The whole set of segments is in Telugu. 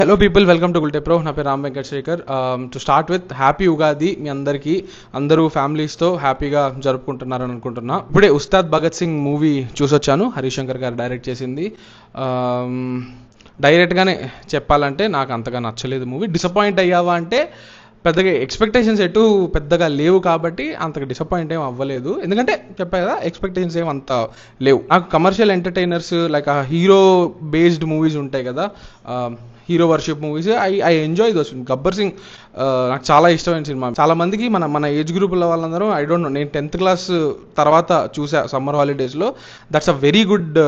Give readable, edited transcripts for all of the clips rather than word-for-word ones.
Hello people, welcome to Gulte pro. నా పేరు Ram Venkat Shekhar. To start with happy Ugadi మీ అందరికీ. అందరూ ఫ్యామిలీస్తో హ్యాపీగా జరుపుకుంటున్నారని అనుకుంటున్నా. ఇప్పుడే ఉస్తాద్ భగత్ సింగ్ మూవీ చూసొచ్చాను. హరిశంకర్ గారు డైరెక్ట్ చేసింది. డైరెక్ట్గానే చెప్పాలంటే నాకు అంతగా నచ్చలేదు మూవీ. డిసప్పాయింట్ అయ్యావా అంటే పెద్దగా ఎక్స్పెక్టేషన్స్ ఎటు పెద్దగా లేవు కాబట్టి అంతగా డిసప్పాయింట్ ఏం అవ్వలేదు. ఎందుకంటే చెప్పా కదా, ఎక్స్పెక్టేషన్స్ ఏం అంత లేవు. నాకు commercial entertainers like hero based movies ఉంటాయి కదా, hero worship movies, I enjoy those. Gabbar Singh నాకు చాలా ఇష్టమైన సినిమా. చాలా మందికి మన ఏజ్ గ్రూప్లో వాళ్ళందరూ, ఐ డోంట్ నో, నేను 10th క్లాస్ తర్వాత చూసా సమ్మర్ హాలిడేస్లో. That's a very good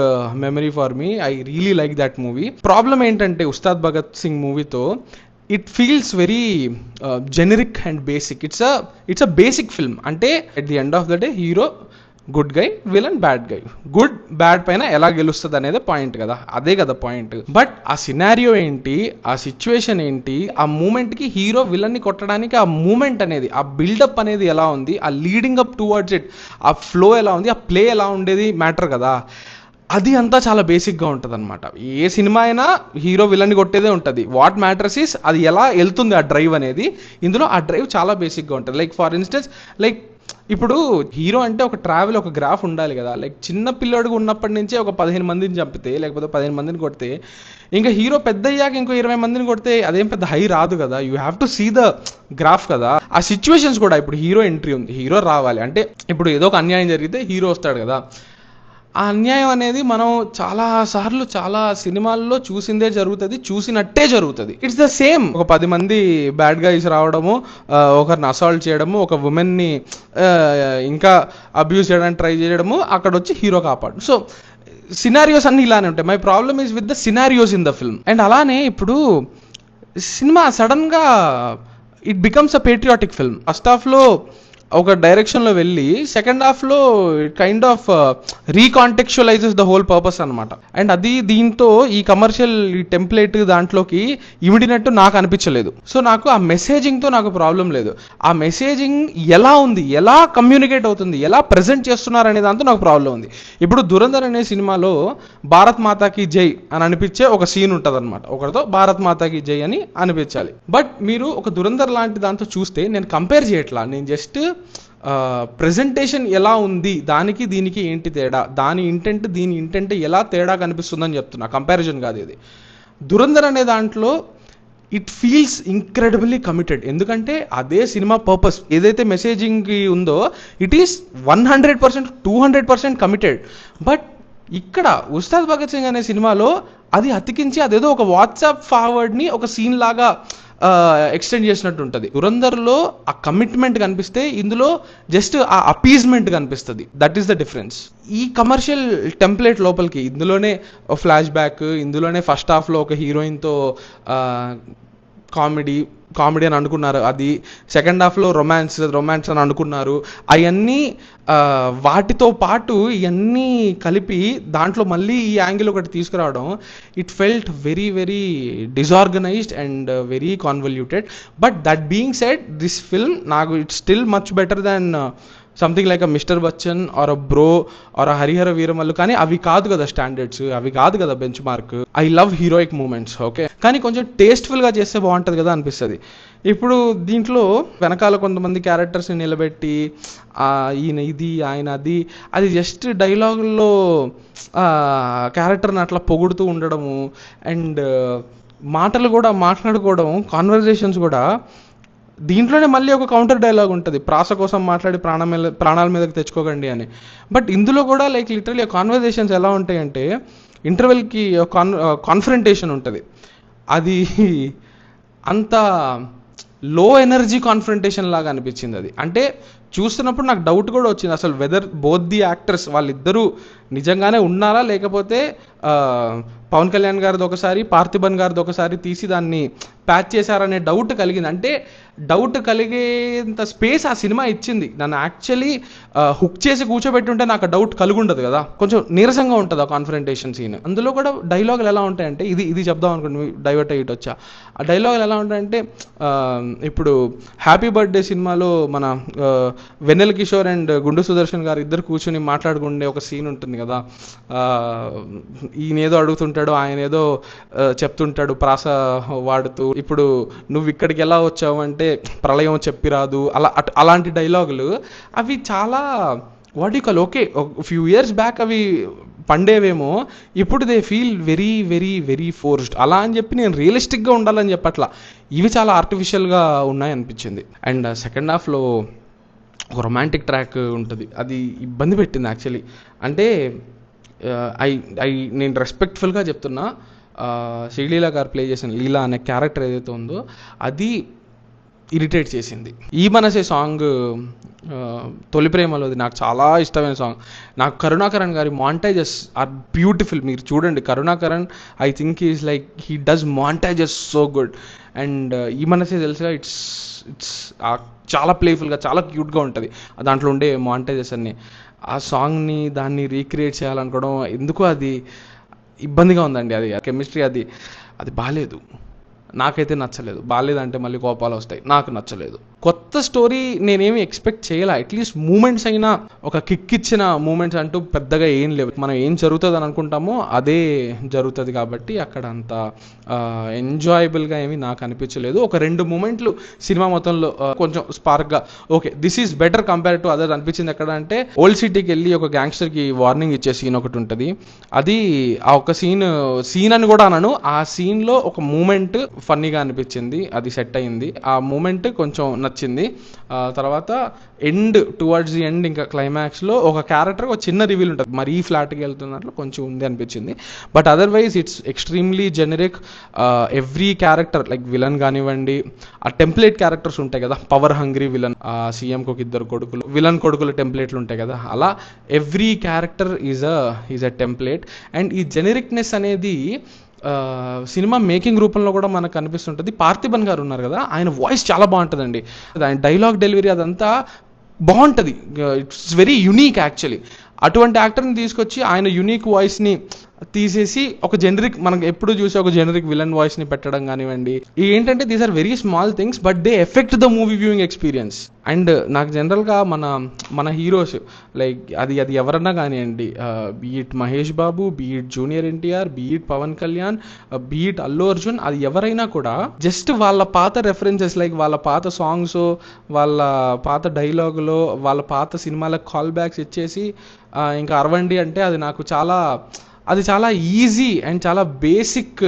memory for me. I really like that movie. Problem ఏంటంటే ఉస్తాద్ భగత్ సింగ్ మూవీతో it feels very generic and basic. It's a basic film. అంటే at the end of the day hero good guy, villain bad guy. Good bad పైన ఎలా గెలుస్తుంది అనేది పాయింట్ కదా, అదే కదా పాయింట్. బట్ ఆ సినారియో ఏంటి, ఆ సిచ్యువేషన్ ఏంటి, ఆ మూమెంట్కి హీరో విలన్ని కొట్టడానికి ఆ మూమెంట్ అనేది, ఆ బిల్డప్ అనేది ఎలా ఉంది, ఆ లీడింగ్ అప్ టువర్డ్స్ ఇట్, ఆ ఫ్లో ఎలా ఉంది, ఆ ప్లే ఎలా ఉండేది మ్యాటర్ కదా. అది అంతా చాలా బేసిక్గా ఉంటుంది అనమాట. ఏ సినిమా అయినా హీరో విలన్ని కొట్టేదే ఉంటుంది. వాట్ మ్యాటర్స్ ఈస్ అది ఎలా వెళ్తుంది ఆ డ్రైవ్ అనేది. ఇందులో ఆ డ్రైవ్ చాలా బేసిక్గా ఉంటుంది. లైక్ ఫర్ ఇన్స్టెన్స్, లైక్ ఇప్పుడు హీరో అంటే ఒక ట్రావెల్, ఒక గ్రాఫ్ ఉండాలి కదా. లైక్ చిన్న పిల్లోడుగా ఉన్నప్పటి నుంచే ఒక 15 మందిని చంపితే, లేకపోతే 15 మందిని కొడితే, ఇంకా హీరో పెద్ద అయ్యాక ఇంకో 20 మందిని కొడితే అదేం పెద్ద హై రాదు కదా. You have to see the graph కదా. ఆ సిచ్యువేషన్స్ కూడా, ఇప్పుడు హీరో ఎంట్రీ ఉంది, హీరో రావాలి అంటే, ఇప్పుడు ఏదో ఒక అన్యాయం జరిగితే హీరో వస్తాడు కదా. ఆ అన్యాయం అనేది మనం చాలా సార్లు చాలా సినిమాల్లో చూసిందే జరుగుతుంది, చూసినట్టే జరుగుతుంది. It's the same. ఒక 10 మంది బ్యాడ్ గైస్ రావడము, ఒకరిని అసాల్ట్ చేయడము, ఒక ఉమెన్ని ఇంకా అబ్యూస్ చేయడానికి ట్రై చేయడము, అక్కడ వచ్చి హీరో కాపాడు. సో సినారియోస్ అన్నీ ఇలానే ఉంటాయి. My problem is with the scenarios in the film. And అలానే ఇప్పుడు సినిమా సడన్గా it becomes a patriotic film. First హాఫ్లో ఒక డైరెక్షన్లో వెళ్ళి సెకండ్ హాఫ్లో kind of recontextualises the whole purpose అనమాట. అండ్ అది దీంతో ఈ కమర్షియల్ ఈ టెంప్లెట్ దాంట్లోకి ఇమిడినట్టు నాకు అనిపించలేదు. సో నాకు ఆ మెసేజింగ్తో నాకు ప్రాబ్లం లేదు. ఆ మెసేజింగ్ ఎలా ఉంది, ఎలా కమ్యూనికేట్ అవుతుంది, ఎలా ప్రజెంట్ చేస్తున్నారు అనే దాంతో నాకు ప్రాబ్లం ఉంది. ఇప్పుడు దురంధర్ అనే సినిమాలో భారత్ మాతాకి జై అని అనిపించే ఒక సీన్ ఉంటుంది అనమాట. ఒకరితో భారత్ మాతాకి జై అని అనిపించాలి. బట్ మీరు ఒక దురంధర్ లాంటి దాంతో చూస్తే, నేను కంపేర్ చేయట్లా, నేను జస్ట్ ప్రెజెంటేషన్ ఎలా ఉంది, దానికి దీనికి ఏంటి తేడా, దాని ఇంటెంట్ దీని ఇంటెంట్ ఎలా తేడా కనిపిస్తుందని చెప్తున్నా, కంపారిజన్ కాదు ఇది. దురంధర్ అనే దాంట్లో ఇట్ ఫీల్స్ ఇంక్రెడిబుల్లీ కమిటెడ్. ఎందుకంటే అదే సినిమా పర్పస్ ఏదైతే మెసేజింగ్ ఉందో, ఇట్ ఈస్ 100%, 200% కమిటెడ్. బట్ ఇక్కడ ఉస్తాద్ భగత్ సింగ్ అనే సినిమాలో అది అతికించి అదేదో ఒక వాట్సాప్ ఫార్వర్డ్ని ఒక సీన్ లాగా ఎక్స్టెండ్ చేసినట్టు ఉంటుంది. దురంధర్లో ఆ కమిట్మెంట్ కనిపిస్తే, ఇందులో జస్ట్ ఆ అపీజ్మెంట్ కనిపిస్తుంది. That is the difference. ఈ కమర్షియల్ టెంప్లెట్ లోపలికి ఇందులోనే ఫ్లాష్ బ్యాక్, ఇందులోనే ఫస్ట్ హాఫ్లో ఒక హీరోయిన్తో కామెడీ అని అనుకున్నారు, అది సెకండ్ హాఫ్లో రొమాన్స్ అని అనుకున్నారు. అవన్నీ వాటితో పాటు ఇవన్నీ కలిపి దాంట్లో మళ్ళీ ఈ యాంగిల్ ఒకటి తీసుకురావడం, it felt very very disorganised and very convoluted. But that being said, this film నాకు it's still much better than something like a mister Bachchan or a bro or a Harihara Veeramallu. కానీ అవి కాదు కదా స్టాండర్డ్స్, అవి కాదు కదా benchmark. I love heroic moments, okay, కానీ కొంచెం టేస్ట్ఫుల్గా చేస్తే బాగుంటుంది కదా అనిపిస్తుంది. ఇప్పుడు దీంట్లో వెనకాల కొంతమంది క్యారెక్టర్స్ని నిలబెట్టి ఈయన ఇది ఆయన అది జస్ట్ డైలాగుల్లో క్యారెక్టర్ని అట్లా పొగుడుతూ ఉండడము, అండ్ మాటలు కూడా మాట్లాడుకోవడం, కాన్వర్జేషన్స్ కూడా. దీంట్లోనే మళ్ళీ ఒక కౌంటర్ డైలాగ్ ఉంటుంది, ప్రాస కోసం మాట్లాడి ప్రాణాల మీదకి తెచ్చుకోకండి అని. బట్ ఇందులో కూడా లైక్ లిటరలీ కాన్వర్జేషన్స్ ఎలా ఉంటాయంటే, ఇంటర్వెల్కి కాన్ఫరెంటేషన్ ఉంటుంది. అది అంత లో ఎనర్జీ కాన్ఫరెంటేషన్ లాగా అనిపించింది. అది అంటే చూస్తున్నప్పుడు నాకు డౌట్ కూడా వచ్చింది, అసలు వెదర్ బోత్ ది యాక్టర్స్ వాళ్ళిద్దరూ నిజంగానే ఉన్నారా, లేకపోతే పవన్ కళ్యాణ్ గారిది ఒకసారి, పార్థిబన్ గారిది ఒకసారి తీసి దాన్ని ప్యాచ్ చేశారనే డౌట్ కలిగింది. అంటే డౌట్ కలిగేంత స్పేస్ ఆ సినిమా ఇచ్చింది. నన్ను యాక్చువల్లీ హుక్ చేసి కూర్చోబెట్టుంటే నాకు డౌట్ కలిగి ఉండదు కదా, కొంచెం నీరసంగా ఉంటుంది ఆ కాన్ఫరెంటేషన్ సీన్. అందులో కూడా డైలాగులు ఎలా ఉంటాయంటే, ఇది చెప్దాం అనుకోండి, డైవర్ట్ అయ్యి వచ్చా. ఆ డైలాగులు ఎలా ఉంటాయంటే, ఇప్పుడు హ్యాపీ బర్త్డే సినిమాలో మన వెన్నెల కిషోర్ అండ్ గుండు సుదర్శన్ గారు ఇద్దరు కూర్చొని మాట్లాడుకుండే ఒక సీన్ ఉంటుంది కదా. ఈయనేదో అడుగుతుంటాడు, ఆయన ఏదో చెప్తుంటాడు ప్రాస వాడుతూ, ఇప్పుడు నువ్వు ఇక్కడికి ఎలా వచ్చావు అంటే ప్రళయం చెప్పిరాదు, అలాంటి డైలాగులు అవి చాలా what you call okay few years back అవి పండేవేమో, ఇప్పుడు they feel very very very forced. అలా అని చెప్పి నేను రియలిస్టిక్గా ఉండాలని చెప్పట్లా, ఇవి చాలా ఆర్టిఫిషియల్గా ఉన్నాయి అనిపించింది. అండ్ సెకండ్ హాఫ్లో ఒక రొమాంటిక్ ట్రాక్ ఉంటుంది, అది ఇబ్బంది పెట్టింది యాక్చువల్లీ. అంటే నేను రెస్పెక్ట్ఫుల్గా చెప్తున్నా, శ్రీలీల గారు ప్లే చేసిన లీలా అనే క్యారెక్టర్ ఏదైతే ఉందో అది ఇరిటేట్ చేసింది. ఈ మనసే సాంగ్ తొలి ప్రేమలోది నాకు చాలా ఇష్టమైన సాంగ్. నాకు కరుణాకరణ్ గారి మాంటేజెస్ ఆర్ బ్యూటిఫుల్. మీరు చూడండి, Karunakaran I think is like he does montages so good. And ఈ మనసే తెలుసుగా ఇట్స్ చాలా ప్లేఫుల్గా చాలా క్యూట్గా ఉంటుంది దాంట్లో ఉండే మాంటేజెస్ అన్నీ. ఆ సాంగ్ని దాన్ని రీక్రియేట్ చేయాలనుకోవడం ఎందుకో అది ఇబ్బందిగా ఉందండి. అది కెమిస్ట్రీ అది బాగాలేదు, నాకైతే నచ్చలేదు. బాగాలేదంటే మళ్ళీ కోపాలు వస్తాయి, నాకు నచ్చలేదు. కొత్త స్టోరీ నేనేమి ఎక్స్పెక్ట్ చేయాల, అట్లీస్ట్ మూమెంట్స్ అయినా ఒక కిక్ ఇచ్చిన మూమెంట్స్ అంటూ పెద్దగా ఏం లేవు. మనం ఏం జరుగుతుంది అని అనుకుంటామో అదే జరుగుతుంది కాబట్టి అక్కడ అంత ఎంజాయబుల్గా ఏమీ నాకు అనిపించలేదు. ఒక 2 మూమెంట్లు సినిమా మొత్తంలో కొంచెం స్పార్క్గా okay this is better compare to other అనిపించింది. ఎక్కడ అంటే ఓల్డ్ సిటీకి వెళ్ళి ఒక గ్యాంగ్స్టర్కి వార్నింగ్ ఇచ్చే సీన్ ఒకటి ఉంటుంది. అది ఆ ఒక సీన్ అని కూడా అనను, ఆ సీన్లో ఒక మూమెంట్ ఫన్నీగా అనిపించింది, అది సెట్ అయింది. ఆ మూమెంట్ కొంచెం నచ్చింది. తర్వాత టువర్డ్స్ ది ఎండ్ ఇంకా క్లైమాక్స్లో ఒక క్యారెక్టర్ ఒక చిన్న రివీల్ ఉంటుంది, మరీ ఫ్లాట్గా వెళ్తున్నట్లు కొంచెం ఉంది అనిపించింది. But otherwise it's extremely generic. Every character like villain కానివ్వండి, ఆ టెంప్లెట్ క్యారెక్టర్స్ ఉంటాయి కదా, పవర్ హంగ్రీ విలన్, సీఎంకి ఒక 2 కొడుకులు, విలన్ కొడుకులు టెంప్లెట్లు ఉంటాయి కదా, అలా every character is a template. And ఈ జెనరిక్నెస్ అనేది సినిమా మేకింగ్ రూపంలో కూడా మనకు కనిపిస్తుంటుంది. పార్థిబన్ గారు ఉన్నారు కదా, ఆయన వాయిస్ చాలా బాగుంటుందండి, ఆయన డైలాగ్ డెలివరీ అదంతా బాగుంటుంది. It's very unique actually. అటువంటి యాక్టర్ని తీసుకొచ్చి ఆయన యునీక్ వాయిస్ని తీసేసి ఒక జెనరిక్, మనకు ఎప్పుడు చూసి ఒక జెనరిక్ విలన్ వాయిస్ని పెట్టడం కానివ్వండి, ఏంటంటే these are very small things but they affect the movie viewing experience. And నాకు జనరల్గా మన హీరోస్ లైక్ అది ఎవరన్నా కానివ్వండి, be it Mahesh Babu, be it junior NTR, be it Pawan Kalyan, be it Allu Arjun, అది ఎవరైనా కూడా జస్ట్ వాళ్ళ పాత రెఫరెన్సెస్ లైక్ వాళ్ళ పాత సాంగ్స్, వాళ్ళ పాత డైలాగులో, వాళ్ళ పాత సినిమాలకు కాల్ బ్యాక్స్ ఇచ్చేసి ఇంకా అరవండి అంటే అది చాలా ఈజీ అండ్ చాలా బేసిక్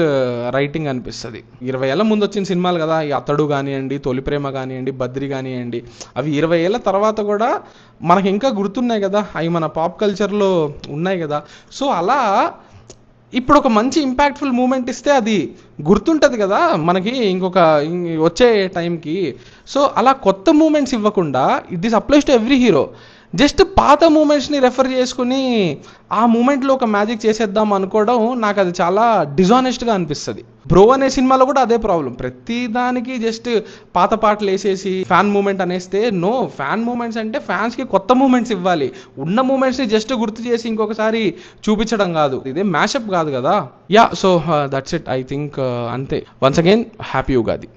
రైటింగ్ అనిపిస్తుంది. 20 ఏళ్ళ ముందు వచ్చిన సినిమాలు కదా, ఈ అతడు కానివ్వండి, తొలి ప్రేమ కానివ్వండి, బద్రి కానివ్వండి, అవి 20 ఏళ్ళ తర్వాత కూడా మనకి ఇంకా గుర్తున్నాయి కదా, అవి మన పాప్ కల్చర్లో ఉన్నాయి కదా. సో అలా ఇప్పుడు ఒక మంచి ఇంపాక్ట్ఫుల్ మూమెంట్ ఇస్తే అది గుర్తుంటుంది కదా మనకి వచ్చే టైంకి. సో అలా కొత్త మూమెంట్స్ ఇవ్వకుండా this applies to every hero. Just పాత మూమెంట్స్ని రెఫర్ చేసుకుని ఆ మూమెంట్లో ఒక మ్యాజిక్ చేసేద్దాం అనుకోవడం నాకు అది చాలా డిజానెస్ట్గా అనిపిస్తుంది. బ్రో అనే సినిమాలో కూడా అదే ప్రాబ్లం, ప్రతి దానికి జస్ట్ పాత పాటలు వేసేసి ఫ్యాన్ మూమెంట్ అనేస్తే నో, ఫ్యాన్ మూమెంట్స్ అంటే ఫ్యాన్స్కి కొత్త మూమెంట్స్ ఇవ్వాలి, ఉన్న మూమెంట్స్ని జస్ట్ గుర్తు చేసి ఇంకొకసారి చూపించడం కాదు, ఇదే మ్యాషప్ కాదు కదా. Yeah, so that's it I think. అంతే. Once again happy Ugadi.